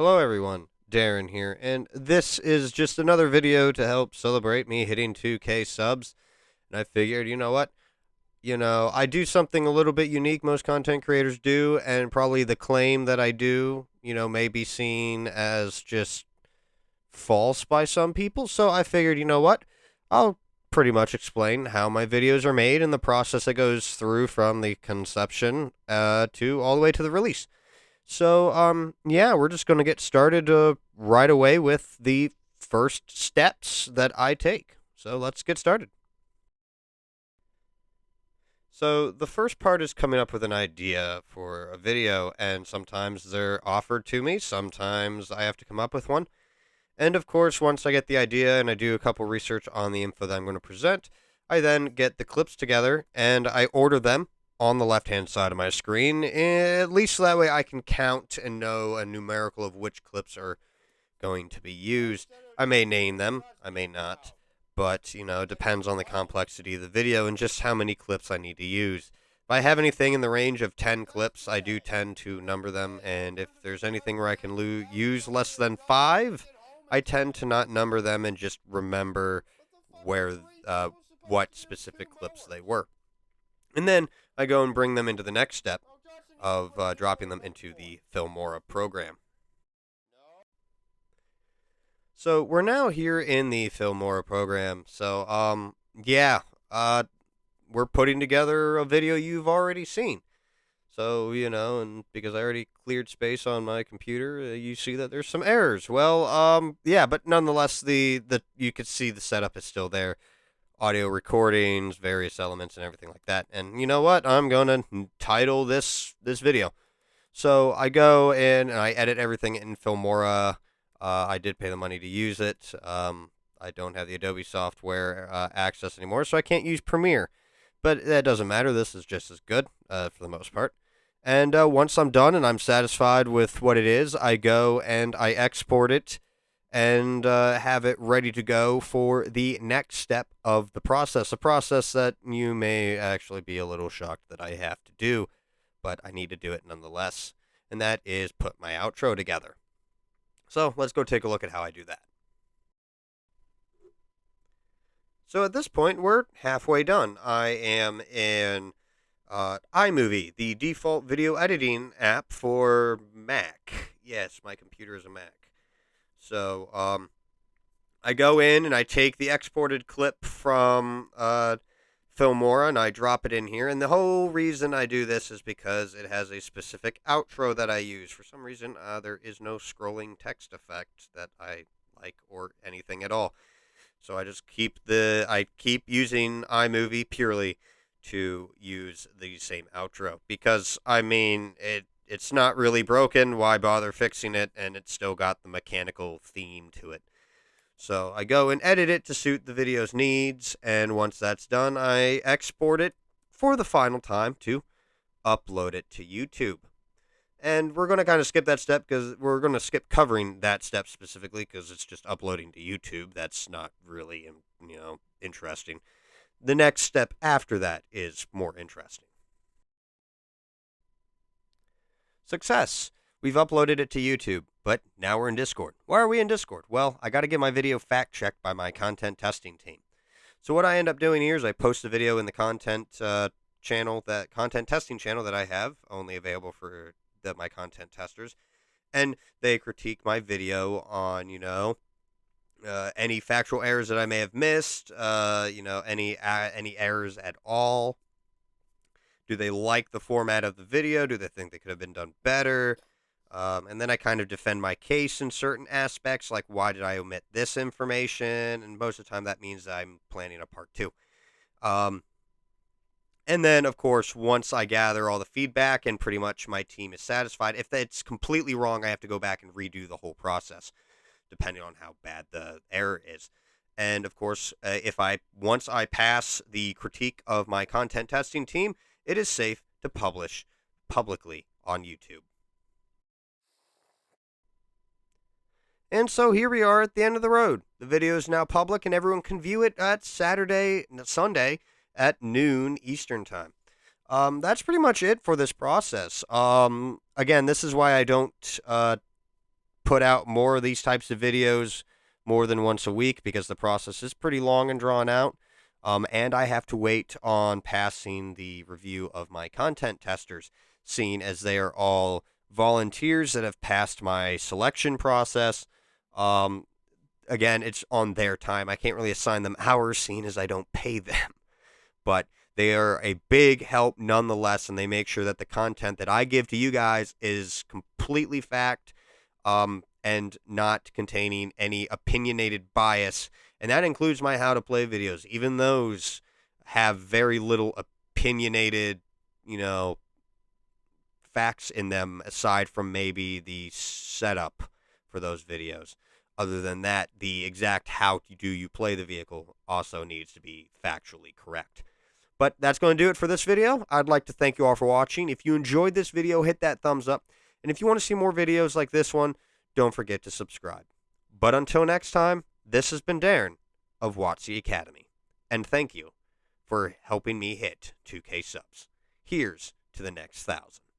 Hello everyone, Darren here, and this is just another video to help celebrate me hitting 2K subs. And I figured, you know what? I do something a little bit unique most content creators do, and probably the claim that I do, may be seen as just false by some people. So I figured, you know what? I'll pretty much explain how my videos are made and the process that goes through from the conception to all the way to the release. So, yeah, we're just going to get started right away with the first steps that I take. So let's get started. So the first part is coming up with an idea for a video, and sometimes they're offered to me, sometimes I have to come up with one. And of course, once I get the idea and I do a couple research on the info that I'm going to present, I then get the clips together and I order them on the left-hand side of my screen, at least so that way I can count and know a numerical of which clips are going to be used. I may name them, I may not, but, it depends on the complexity of the video and just how many clips I need to use. If I have anything in the range of 10 clips, I do tend to number them, and if there's anything where I can use less than 5, I tend to not number them and just remember where, what specific clips they were. And then I go and bring them into the next step of dropping them into the Filmora program. So we're now here in the Filmora program. So, yeah, we're putting together a video you've already seen. So, and because I already cleared space on my computer, you see that there's some errors. Well, yeah, but nonetheless, you could see the setup is still there. Audio recordings, various elements, and everything like that. And you know what? I'm going to title this video. So I go in and I edit everything in Filmora. I did pay the money to use it. I don't have the Adobe software access anymore, so I can't use Premiere. But that doesn't matter. This is just as good for the most part. And once I'm done and I'm satisfied with what it is, I go and I export it and have it ready to go for the next step of the process, a process that you may actually be a little shocked that I have to do, but I need to do it nonetheless, and that is put my outro together. So let's go take a look at how I do that. So at this point, we're halfway done. I am in iMovie, the default video editing app for Mac. Yes, my computer is a Mac. So, I go in and I take the exported clip from Filmora and I drop it in here. And the whole reason I do this is because it has a specific outro that I use. For some reason, there is no scrolling text effect that I like or anything at all. So I just keep using iMovie purely to use the same outro because, it's not really broken. Why bother fixing it? And it's still got the mechanical theme to it. So I go and edit it to suit the video's needs. And once that's done, I export it for the final time to upload it to YouTube. And we're going to kind of skip that step because we're going to skip covering that step specifically because it's just uploading to YouTube. That's not really, interesting. The next step after that is more interesting. Success! We've uploaded it to YouTube, but now we're in Discord. Why are we in Discord? Well, I got to get my video fact-checked by my content testing team. So what I end up doing here is I post the video in the content testing channel that I have, only available for my content testers, and they critique my video on, any factual errors that I may have missed, any errors at all. Do they like the format of the video? Do they think they could have been done better? And then I kind of defend my case in certain aspects, like why did I omit this information? And most of the time that means I'm planning a part 2. And then, of course, once I gather all the feedback and pretty much my team is satisfied, if it's completely wrong, I have to go back and redo the whole process, depending on how bad the error is. And, of course, once I pass the critique of my content testing team, it is safe to publish publicly on YouTube. And so here we are at the end of the road. The video is now public and everyone can view it at Sunday at noon Eastern time. That's pretty much it for this process. Again, this is why I don't put out more of these types of videos more than once a week because the process is pretty long and drawn out. And I have to wait on passing the review of my content testers, seeing as they are all volunteers that have passed my selection process. Again, it's on their time. I can't really assign them hours, seeing as I don't pay them. But they are a big help nonetheless, and they make sure that the content that I give to you guys is completely fact and not containing any opinionated bias. And that includes my how to play videos. Even those have very little opinionated, facts in them aside from maybe the setup for those videos. Other than that, the exact how do you play the vehicle also needs to be factually correct. But that's going to do it for this video. I'd like to thank you all for watching. If you enjoyed this video, hit that thumbs up. And if you want to see more videos like this one, don't forget to subscribe. But until next time, this has been Darren of WoTC Academy. And thank you for helping me hit 2K subs. Here's to the next 1,000.